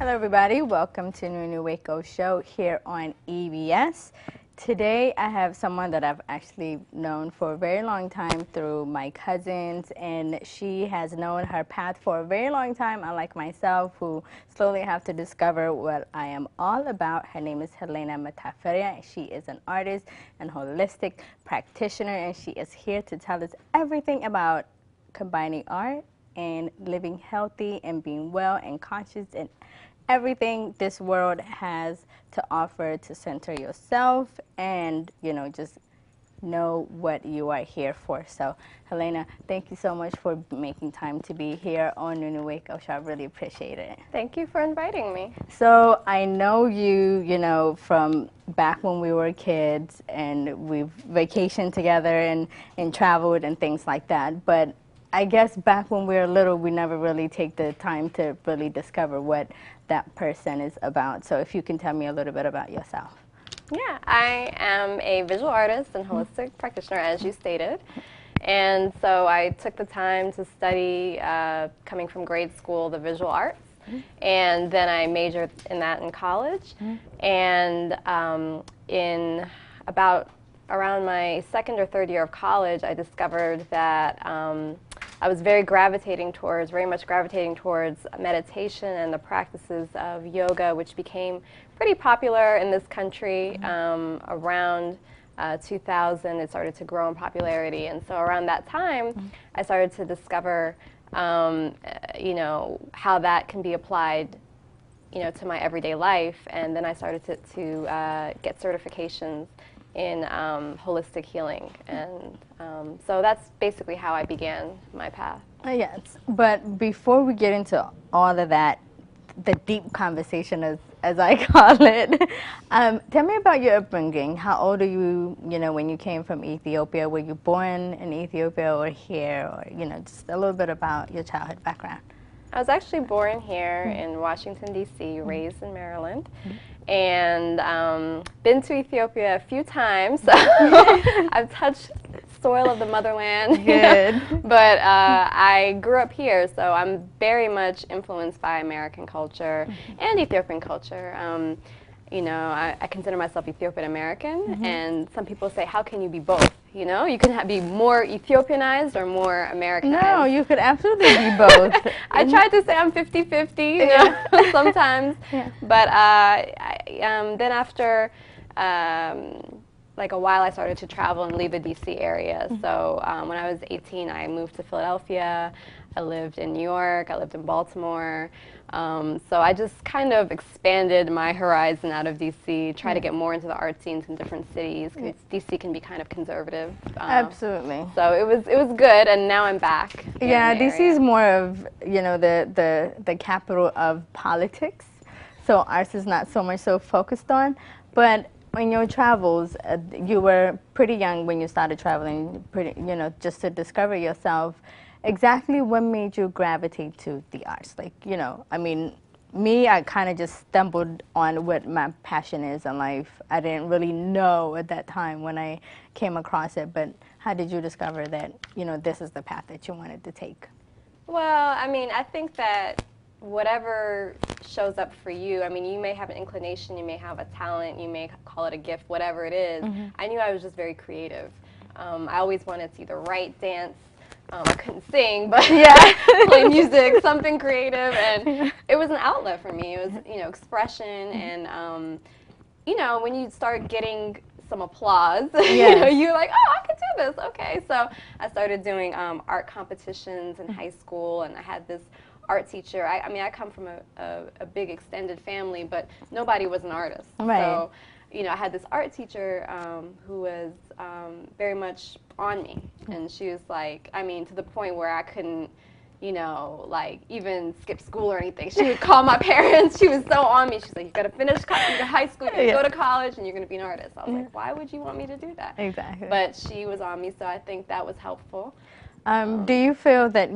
Hello everybody, welcome to Nunu Wako show here on EBS. Today I have someone that I've actually known for a very long time through my cousins, and she has known her path for a very long time, unlike myself, who slowly have to discover what I am all about. Her name is Helena Mataferia. She is an artist and holistic practitioner, and she is here to tell us everything about combining art and living healthy and being well and conscious and everything this world has to offer to center yourself and, just know what you are here for. So, Helena, thank you so much for making time to be here on Nunu Wako Show. I really appreciate it. Thank you for inviting me. So, I know you, from back when we were kids and we've vacationed together and traveled and things like that, but I guess back when we were little, we never really take the time to really discover what that person is about. So if you can tell me a little bit about yourself. Yeah, I am a visual artist and holistic practitioner, as you stated. And so I took the time to study, coming from grade school, the visual arts. And then I majored in that in college. And in around my second or third year of college, I discovered that I was very much gravitating towards meditation and the practices of yoga, which became pretty popular in this country around 2000. It started to grow in popularity, and so around that time, I started to discover, how that can be applied, to my everyday life, and then I started to get certifications in holistic healing, and so that's basically how I began my path. Yes, but before we get into all of that, the deep conversation as I call it, tell me about your upbringing. How old are you, when you came from Ethiopia? Were you born in Ethiopia or here, or, just a little bit about your childhood background? I was actually born here in Washington, D.C., raised in Maryland, and been to Ethiopia a few times. So I've touched soil of the motherland. Good. But I grew up here, so I'm very much influenced by American culture and Ethiopian culture. I consider myself Ethiopian American, and some people say, how can you be both? You can be more Ethiopianized or more Americanized. No, you could absolutely be both. I tried to say I'm 50-50, sometimes. Yeah. But then after like a while, I started to travel and leave the D.C. area. So when I was 18, I moved to Philadelphia. I lived in New York. I lived in Baltimore. So I just kind of expanded my horizon out of D.C., try to get more into the art scenes in different cities, because D.C. can be kind of conservative. Absolutely. So it was good, and now I'm back. Yeah, D.C. is more of, the capital of politics. So arts is not so much so focused on. But in your travels, you were pretty young when you started traveling, just to discover yourself. Exactly what made you gravitate to the arts? Like, I kind of just stumbled on what my passion is in life. I didn't really know at that time when I came across it, but how did you discover that, this is the path that you wanted to take? Well, I think that whatever shows up for you, you may have an inclination, you may have a talent, you may call it a gift, whatever it is. I knew I was just very creative. I always wanted to either write, dance, I couldn't sing, but play music, something creative, and it was an outlet for me. It was, expression, and when you start getting some applause, you're like, oh, I can do this. Okay, so I started doing art competitions in high school, and I had this art teacher. I come from a big extended family, but nobody was an artist. Right. So, I had this art teacher who was very much on me, and she was like, to the point where I couldn't, even skip school or anything. She would call my parents. She was so on me. She's like, you got to finish high school, you got to go to college, and you're going to be an artist. I was like, why would you want me to do that? Exactly. But she was on me, so I think that was helpful. Do you feel that,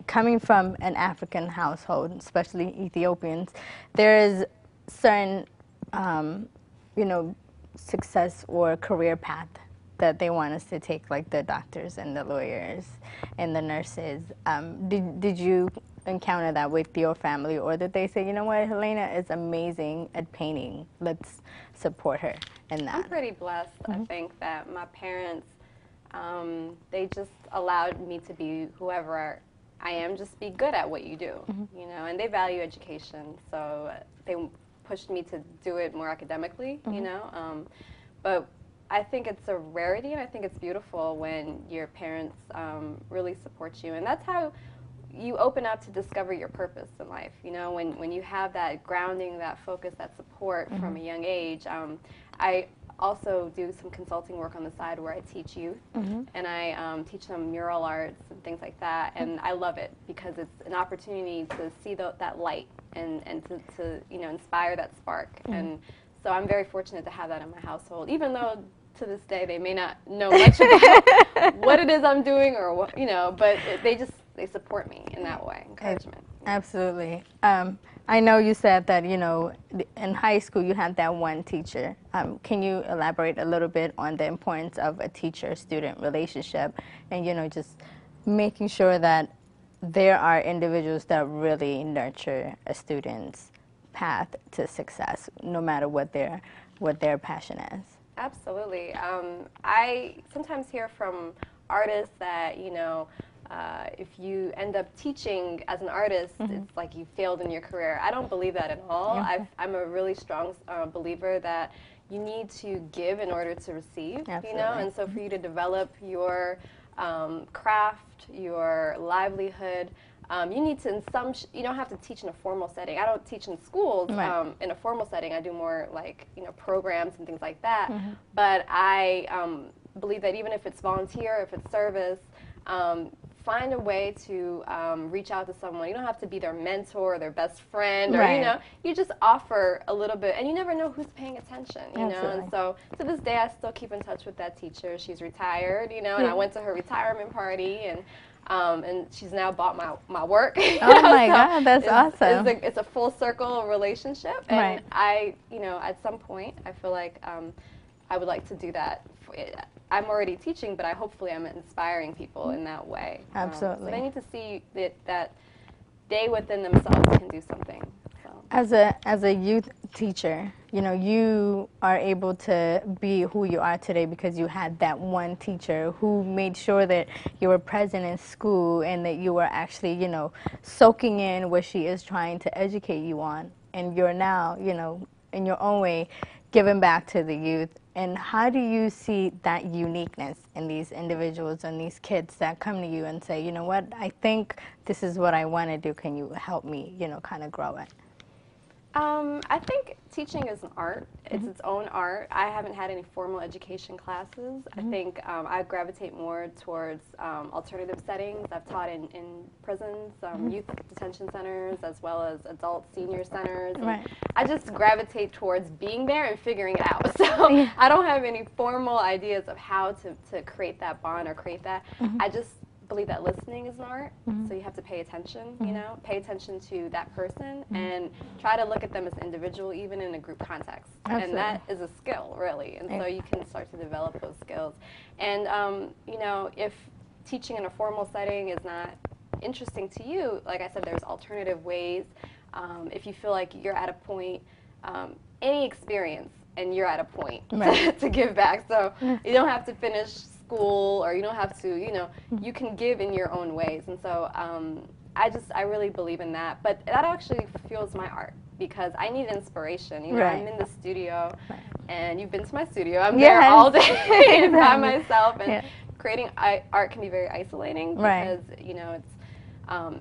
coming from an African household, especially Ethiopians, there is certain success or career path that they want us to take, like the doctors and the lawyers and the nurses. Did you encounter that with your family, or did they say, you know what, Helena is amazing at painting, let's support her in that? I'm pretty blessed. I think that my parents, they just allowed me to be whoever I am, just be good at what you do, you know, and they value education, so they pushed me to do it more academically, you know, but I think it's a rarity, and I think it's beautiful when your parents really support you, and that's how you open up to discover your purpose in life, you know, when you have that grounding, that focus, that support from a young age. I also do some consulting work on the side where I teach youth, and I teach them mural arts and things like that, and I love it because it's an opportunity to see that light and to you know, inspire that spark. And so I'm very fortunate to have that in my household, even though to this day they may not know much about what it is I'm doing or what, you know, but they support me in that way, encouragement. Absolutely. I know you said that, you know, in high school you had that one teacher. Can you elaborate a little bit on the importance of a teacher-student relationship, and, you know, just making sure that there are individuals that really nurture a student's path to success, no matter what their passion is? Absolutely. I sometimes hear from artists that, you know, if you end up teaching as an artist, it's like you failed in your career. I don't believe that at all. I'm a really strong believer that you need to give in order to receive, you know, and so for you to develop your craft, your livelihood, you need to, you don't have to teach in a formal setting. I don't teach in schools in a formal setting. I do more like, you know, programs and things like that. But I believe that even if it's volunteer, if it's service, find a way to reach out to someone. You don't have to be their mentor or their best friend, or, you know, you just offer a little bit, and you never know who's paying attention, you know. And so to this day, I still keep in touch with that teacher. She's retired, you know, and I went to her retirement party, and she's now bought my work. Oh my God, that's awesome. It's a full circle relationship, and I, you know, at some point, I feel like I would like to do that. I'm already teaching, but hopefully I'm inspiring people in that way. Absolutely. So they need to see that they within themselves can do something. So. As a youth teacher, you know, you are able to be who you are today because you had that one teacher who made sure that you were present in school and that you were actually, you know, soaking in what she is trying to educate you on. And you're now, you know, in your own way, giving back to the youth. And how do you see that uniqueness in these individuals and these kids that come to you and say, you know what, I think this is what I want to do. Can you help me, you know, kind of grow it? I think teaching is an art. It's its own art. I haven't had any formal education classes. I think I gravitate more towards alternative settings. I've taught in prisons, youth detention centers, as well as adult senior centers. I just gravitate towards being there and figuring it out. So I don't have any formal ideas of how to create that bond or create that. I just believe that listening is an art, so you have to pay attention, you know, pay attention to that person and try to look at them as an individual, even in a group context. And that is a skill, really, and so you can start to develop those skills. And, you know, if teaching in a formal setting is not interesting to you, like I said, there's alternative ways. If you feel like you're at a point, any experience, and you're at a point to give back, so you don't have to finish school, or you don't have to, you know, you can give in your own ways. And so I really believe in that. But that actually fuels my art because I need inspiration. You know, I'm in the studio, and you've been to my studio. I'm there all day by myself, and creating art can be very isolating because, you know, it's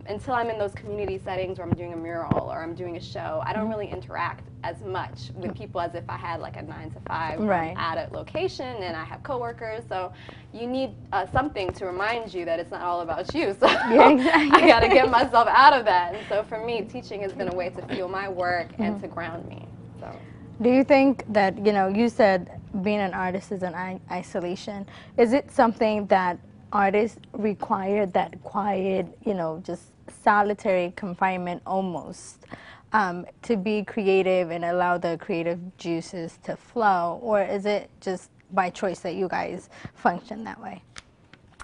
until I'm in those community settings where I'm doing a mural or I'm doing a show, I don't really interact as much with people as if I had like a 9-to-5 at a location and I have coworkers. So you need something to remind you that it's not all about you. So I got to get myself out of that. And so for me, teaching has been a way to fuel my work and to ground me. So. Do you think that, you know, you said being an artist is an isolation. Is it something that artists require, that quiet, you know, just solitary confinement almost, to be creative and allow the creative juices to flow? Or is it just by choice that you guys function that way?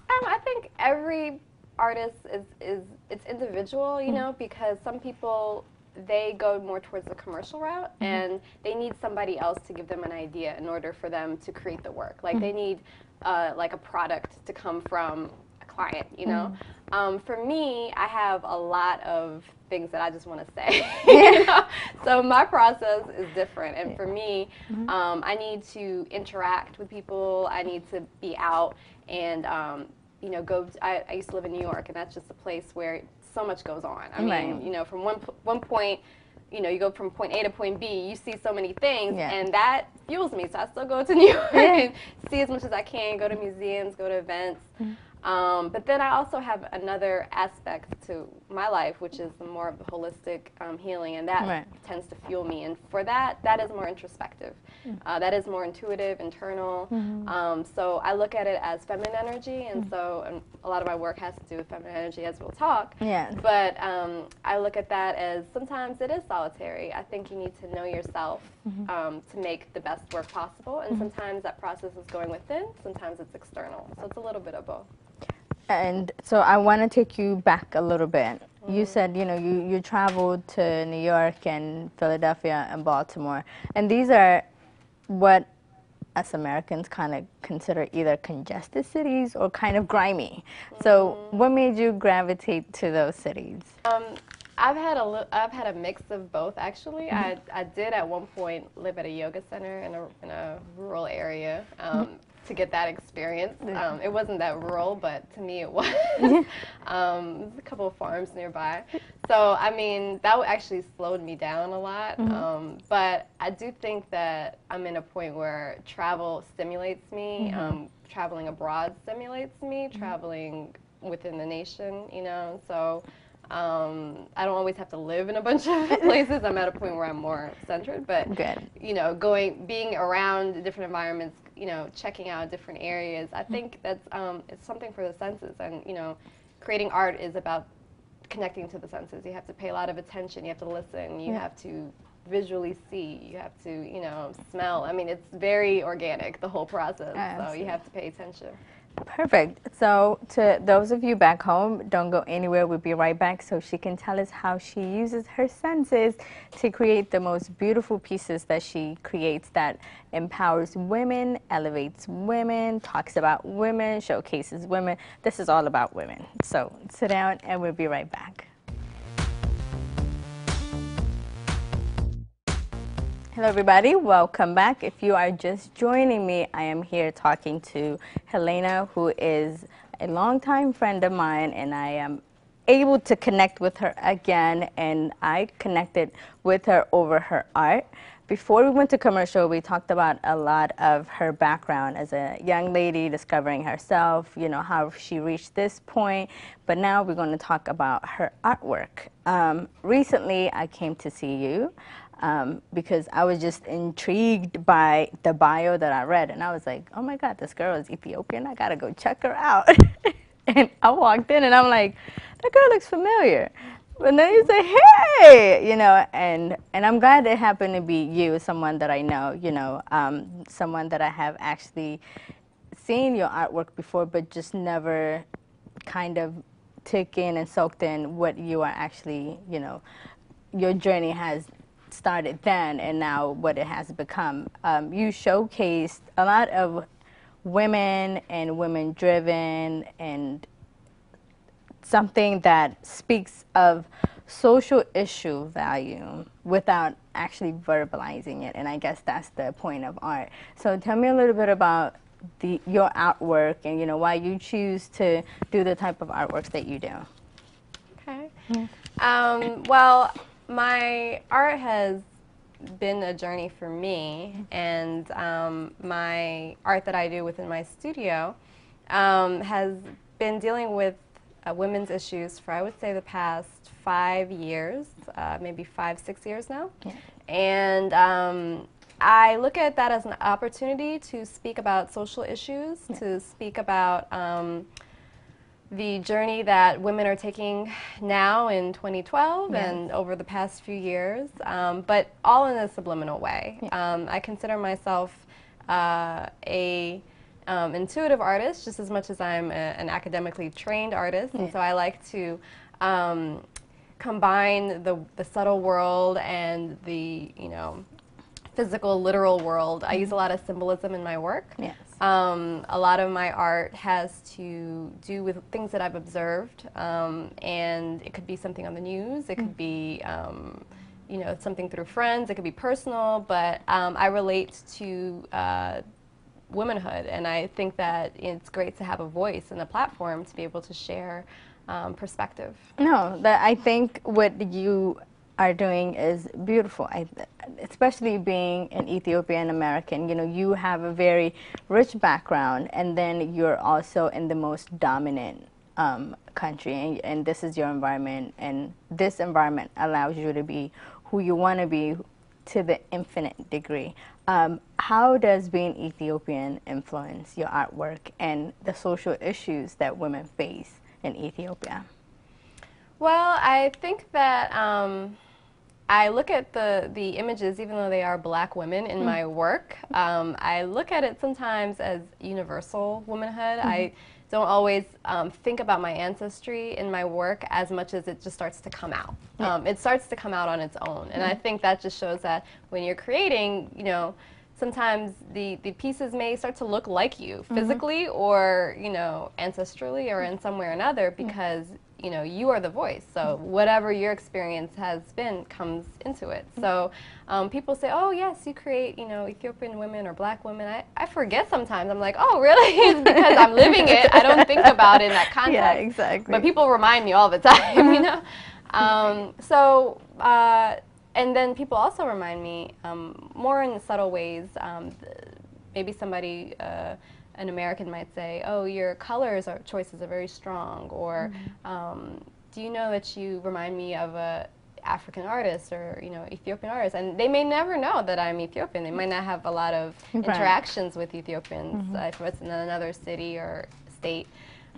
I think every artists is it's individual, you know, because some people, they go more towards the commercial route, and they need somebody else to give them an idea in order for them to create the work. Like they need like a product to come from a client, you know. For me, I have a lot of things that I just want to say. You know? So my process is different, and for me, I need to interact with people. I need to be out and you know, I used to live in New York, and that's just a place where so much goes on. I mean, you know, from one point, you know, you go from point A to point B, you see so many things, and that fuels me. So I still go to New York and see as much as I can, go to museums, go to events. But then I also have another aspect to my life, which is more of the holistic healing, and that tends to fuel me. And for that, that is more introspective. That is more intuitive, internal. So I look at it as feminine energy, and so a lot of my work has to do with feminine energy, as we'll talk. But I look at that as sometimes it is solitary. I think you need to know yourself to make the best work possible, and sometimes that process is going within, sometimes it's external. So it's a little bit of both. And so I want to take you back a little bit. You said, you know, you traveled to New York and Philadelphia and Baltimore, and these are what us Americans kind of consider either congested cities or kind of grimy. So what made you gravitate to those cities? I've had a mix of both, actually. I did at one point live at a yoga center in a rural area to get that experience. It wasn't that rural, but to me it was. There's a couple of farms nearby. So, I mean, that actually slowed me down a lot. But I do think that I'm in a point where travel stimulates me. Traveling abroad stimulates me. Traveling within the nation, you know. So I don't always have to live in a bunch of places. I'm at a point where I'm more centered, but you know, being around different environments, you know, checking out different areas. I think that's it's something for the senses, and you know, creating art is about connecting to the senses. You have to pay a lot of attention. You have to listen. You have to visually see. You have to, you know, smell. I mean, it's very organic, the whole process. So you have to pay attention. Perfect. So to those of you back home, don't go anywhere. We'll be right back so she can tell us how she uses her senses to create the most beautiful pieces that she creates that empowers women, elevates women, talks about women, showcases women. This is all about women. So sit down and we'll be right back. Hello everybody, welcome back. If you are just joining me, I am here talking to Helena, who is a longtime friend of mine, and I am able to connect with her again, and I connected with her over her art. Before we went to commercial, we talked about a lot of her background as a young lady discovering herself, you know, how she reached this point, but now we're going to talk about her artwork. Recently, I came to see you. Because I was just intrigued by the bio that I read, and I was like, oh my God, this girl is Ethiopian, I gotta go check her out. And I walked in and I'm like, that girl looks familiar. And then you say, hey, you know, and I'm glad it happened to be you, someone that I know, you know, someone that I have actually seen your artwork before, but just never kind of took in and soaked in what you are actually, you know, your journey has started then and now what it has become. You showcased a lot of women and women-driven and something that speaks of social issue value without actually verbalizing it, and I guess that's the point of art. So tell me a little bit about your artwork and, you know, why you choose to do the type of artworks that you do. Okay. Well, my art has been a journey for me, and my art that I do within my studio has been dealing with women's issues for, I would say, the past 5 years, maybe 5, 6 years now. And I look at that as an opportunity to speak about social issues, to speak about the journey that women are taking now in 2012 and over the past few years, but all in a subliminal way. I consider myself an intuitive artist just as much as I'm an academically trained artist, and so I like to combine the subtle world and the physical, literal world. I use a lot of symbolism in my work. Yes. A lot of my art has to do with things that I've observed, and it could be something on the news, it could be something through friends, it could be personal, but I relate to womanhood, and I think that it's great to have a voice and a platform to be able to share perspective. No, I think what you are doing is beautiful. Especially being an Ethiopian American, you have a very rich background, and then you're also in the most dominant country, and this is your environment, and this environment allows you to be who you want to be to the infinite degree. How does being Ethiopian influence your artwork and the social issues that women face in Ethiopia? Well, I think that I look at the images, even though they are black women in my work, I look at it sometimes as universal womanhood. I don't always think about my ancestry in my work as much as it just starts to come out. It starts to come out on its own, and I think that just shows that when you're creating, sometimes the pieces may start to look like you physically or, ancestrally or in some way or another, because you are the voice. So whatever your experience has been comes into it. So people say, oh yes, you create, Ethiopian women or black women. I forget sometimes. I'm like, oh really? It's because I'm living it. I don't think about it in that context. Yeah, exactly. But people remind me all the time, and then people also remind me more in subtle ways. Maybe somebody, an American might say, oh, your colors or choices are very strong, or do you know that you remind me of a African artist or Ethiopian artist? And they may never know that I'm Ethiopian. They might not have a lot of interactions with Ethiopians if it's in another city or state,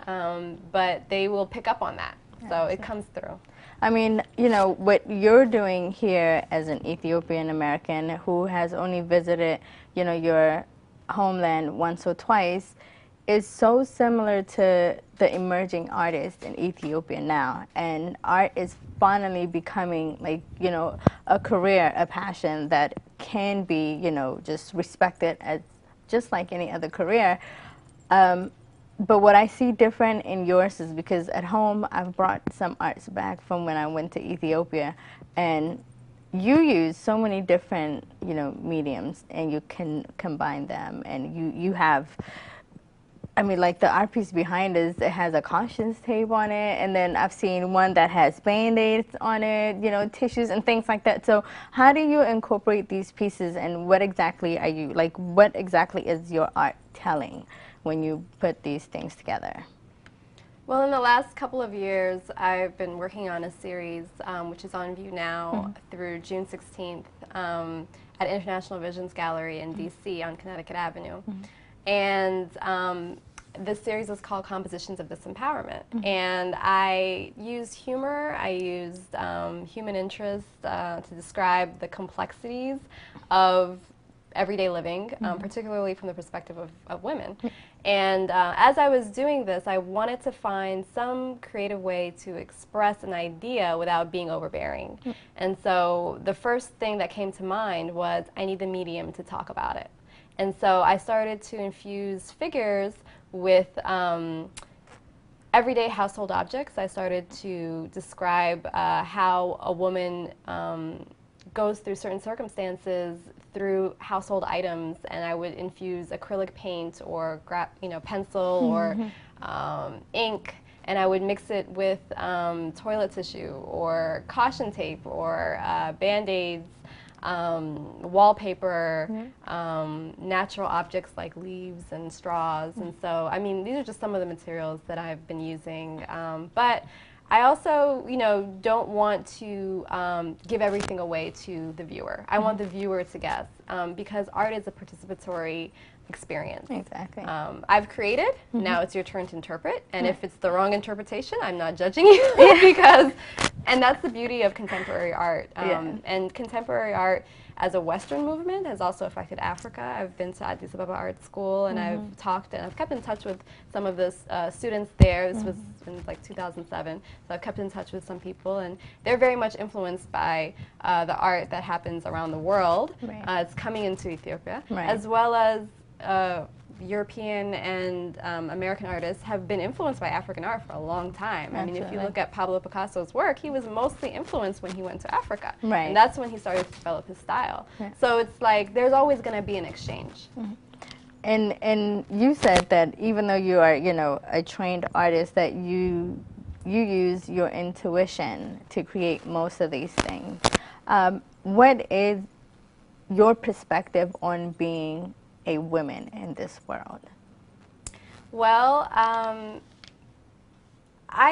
but they will pick up on that. So it comes through. I mean, what you're doing here as an Ethiopian American who has only visited, your homeland once or twice is so similar to the emerging artists in Ethiopia now. And art is finally becoming like, a career, a passion that can be, just respected as just like any other career. But what I see different in yours is because at home I've brought some arts back from when I went to Ethiopia, and you use so many different, mediums, and you can combine them, and you have, I mean, like the art piece behind us, it has a cautions tape on it, and then I've seen one that has Band-Aids on it, tissues and things like that. So how do you incorporate these pieces, and what exactly is your art telling when you put these things together? Well, in the last couple of years, I've been working on a series which is on view now through June 16th at International Visions Gallery in DC on Connecticut Avenue. And this series is called Compositions of Disempowerment. And I used humor, I used human interest to describe the complexities of everyday living, particularly from the perspective of women. And as I was doing this, I wanted to find some creative way to express an idea without being overbearing. And so the first thing that came to mind was, I need the medium to talk about it. And so I started to infuse figures with everyday household objects. I started to describe how a woman goes through certain circumstances through household items, and I would infuse acrylic paint or pencil or ink, and I would mix it with toilet tissue or caution tape or Band-Aids, wallpaper, natural objects like leaves and straws. And so, I mean, these are just some of the materials that I've been using. But I also, don't want to give everything away to the viewer. I want the viewer to guess, because art is a participatory experience. Exactly. I've created, now it's your turn to interpret, and if it's the wrong interpretation, I'm not judging you, because, and that's the beauty of contemporary art. And contemporary art, as a Western movement has also affected Africa. I've been to Addis Ababa Art School, and I've talked and I've kept in touch with some of the students there. This was in like 2007, so I've kept in touch with some people, and they're very much influenced by the art that happens around the world. Right. It's coming into Ethiopia, Right. as well as European and American artists have been influenced by African art for a long time. I mean, if you look at Pablo Picasso's work, he was mostly influenced when he went to Africa. Right. And that's when he started to develop his style. Yeah. So it's like there's always going to be an exchange. And you said that even though you are, you know, a trained artist, that you use your intuition to create most of these things. What is your perspective on being a woman in this world? Well, I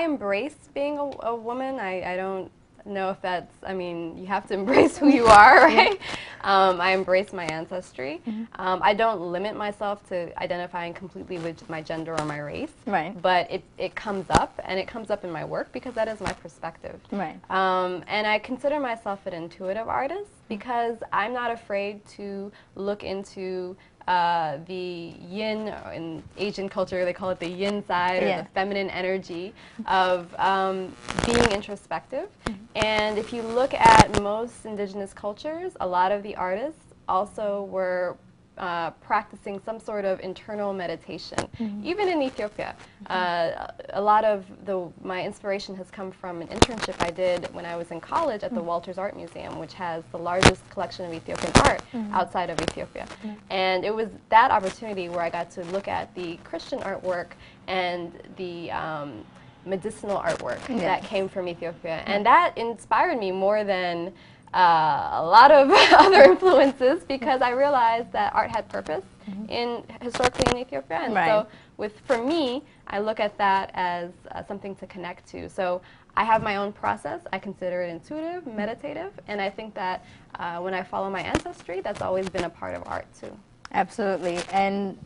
embrace being a woman. I don't know if that's, I mean, you have to embrace who you are, right? I embrace my ancestry. I don't limit myself to identifying completely with my gender or my race. Right. But it comes up, and it comes up in my work because that is my perspective. Right. And I consider myself an intuitive artist because I'm not afraid to look into the yin, in Asian culture they call it the yin side, or the feminine energy of being introspective. And if you look at most indigenous cultures, a lot of the artists also were practicing some sort of internal meditation. Even in Ethiopia, a lot of my inspiration has come from an internship I did when I was in college at the Walters Art Museum, which has the largest collection of Ethiopian art outside of Ethiopia. And it was that opportunity where I got to look at the Christian artwork and the medicinal artwork that came from Ethiopia. And that inspired me more than a lot of other influences, because I realized that art had purpose historically in Ethiopia. And so for me, I look at that as something to connect to. So I have my own process. I consider it intuitive, meditative, and I think that when I follow my ancestry, that's always been a part of art too. Absolutely. And,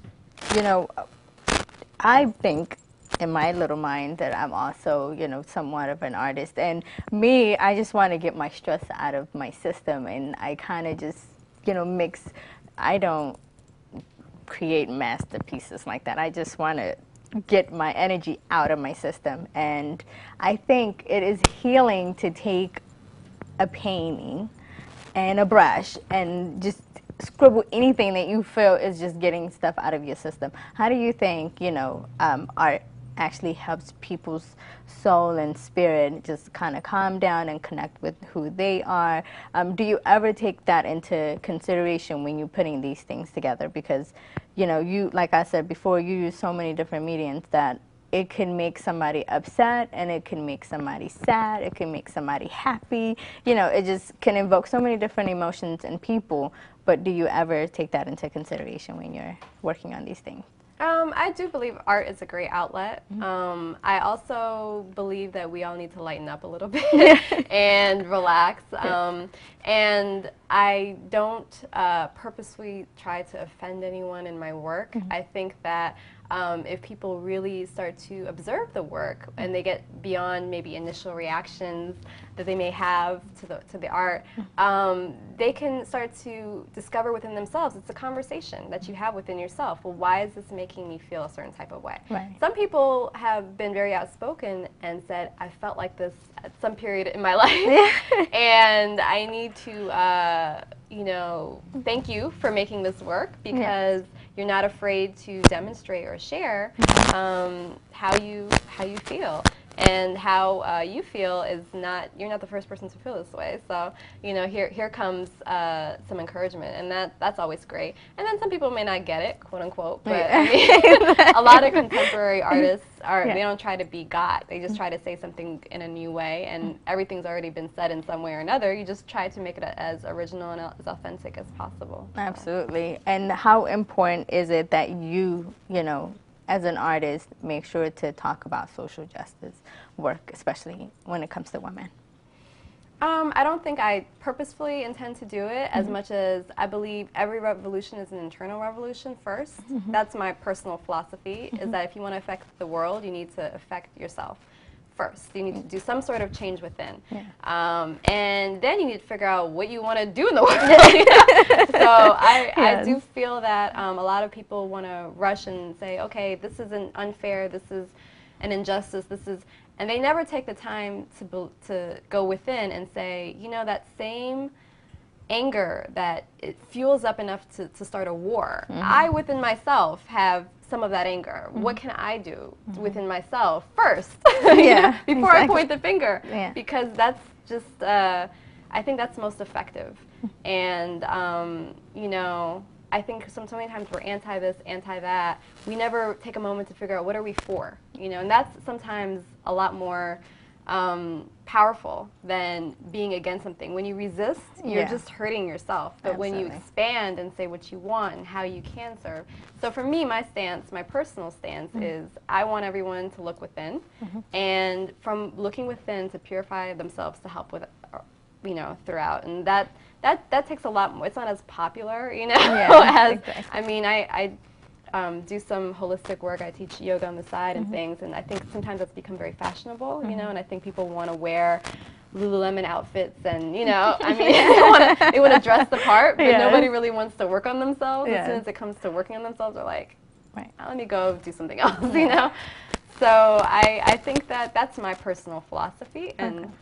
you know, I think in my little mind that I'm also, you know, somewhat of an artist. And me, I just want to get my stress out of my system, and I kind of just, you know, I don't create masterpieces like that. I just want to get my energy out of my system. And I think it is healing to take a painting and a brush and just scribble anything that you feel is just getting stuff out of your system. How do you think, you know, art actually helps people's soul and spirit just kind of calm down and connect with who they are? Do you ever take that into consideration when you're putting these things together? Because, you know, you, like I said before, you use so many different mediums that it can make somebody upset, and it can make somebody sad, it can make somebody happy. You know, it just can invoke so many different emotions in people. But do you ever take that into consideration when you're working on these things? I do believe art is a great outlet. I also believe that we all need to lighten up a little bit and relax. And I don't purposely try to offend anyone in my work. I think that if people really start to observe the work and they get beyond maybe initial reactions that they may have to the art, they can start to discover within themselves. It's a conversation that you have within yourself. Well, why is this making me feel a certain type of way? Right. Some people have been very outspoken and said, I felt like this at some period in my life, and I need to you know, thank you for making this work, because you're not afraid to demonstrate or share how you feel. And how you feel is not, you're not the first person to feel this way. So, you know, here comes some encouragement, and that's always great. And then some people may not get it, quote unquote, but I mean, a lot of contemporary artists they don't try to be God. They just try to say something in a new way, and everything's already been said in some way or another. You just try to make it as original and as authentic as possible. Absolutely. And how important is it that you know, as an artist, make sure to talk about social justice work, especially when it comes to women? I don't think I purposefully intend to do it as much as I believe every revolution is an internal revolution first. That's my personal philosophy, is that if you want to affect the world, you need to affect yourself first. You need to do some sort of change within. Yeah. And then you need to figure out what you want to do in the world. You know? So I do feel that a lot of people want to rush and say, okay, this isn't unfair, this is an injustice, and they never take the time to go within and say, you know, that same anger that it fuels up enough to start a war. I, within myself, have some of that anger. What can I do within myself first, before I point the finger? Yeah. Because that's just, I think that's most effective. And, you know, I think so many times we're anti-this, anti-that. We never take a moment to figure out what are we for, you know, and that's sometimes a lot more powerful than being against something. When you resist, you're just hurting yourself. But when you expand and say what you want and how you can serve. So for me, my stance, my personal stance is I want everyone to look within, and from looking within to purify themselves to help with, you know, throughout. And that takes a lot more. It's not as popular, you know, as, I mean, I do some holistic work. I teach yoga on the side and things, and I think sometimes that's become very fashionable, you know, and I think people want to wear Lululemon outfits and, you know, I mean, they want to dress the part, but nobody really wants to work on themselves. As soon as it comes to working on themselves, they're like, let me go do something else, you know. So I think that that's my personal philosophy. And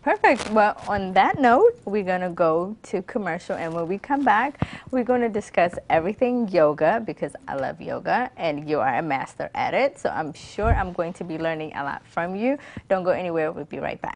perfect. Well, on that note, we're going to go to commercial, and when we come back, we're going to discuss everything yoga, because I love yoga and you are a master at it. So I'm sure I'm going to be learning a lot from you. Don't go anywhere. We'll be right back.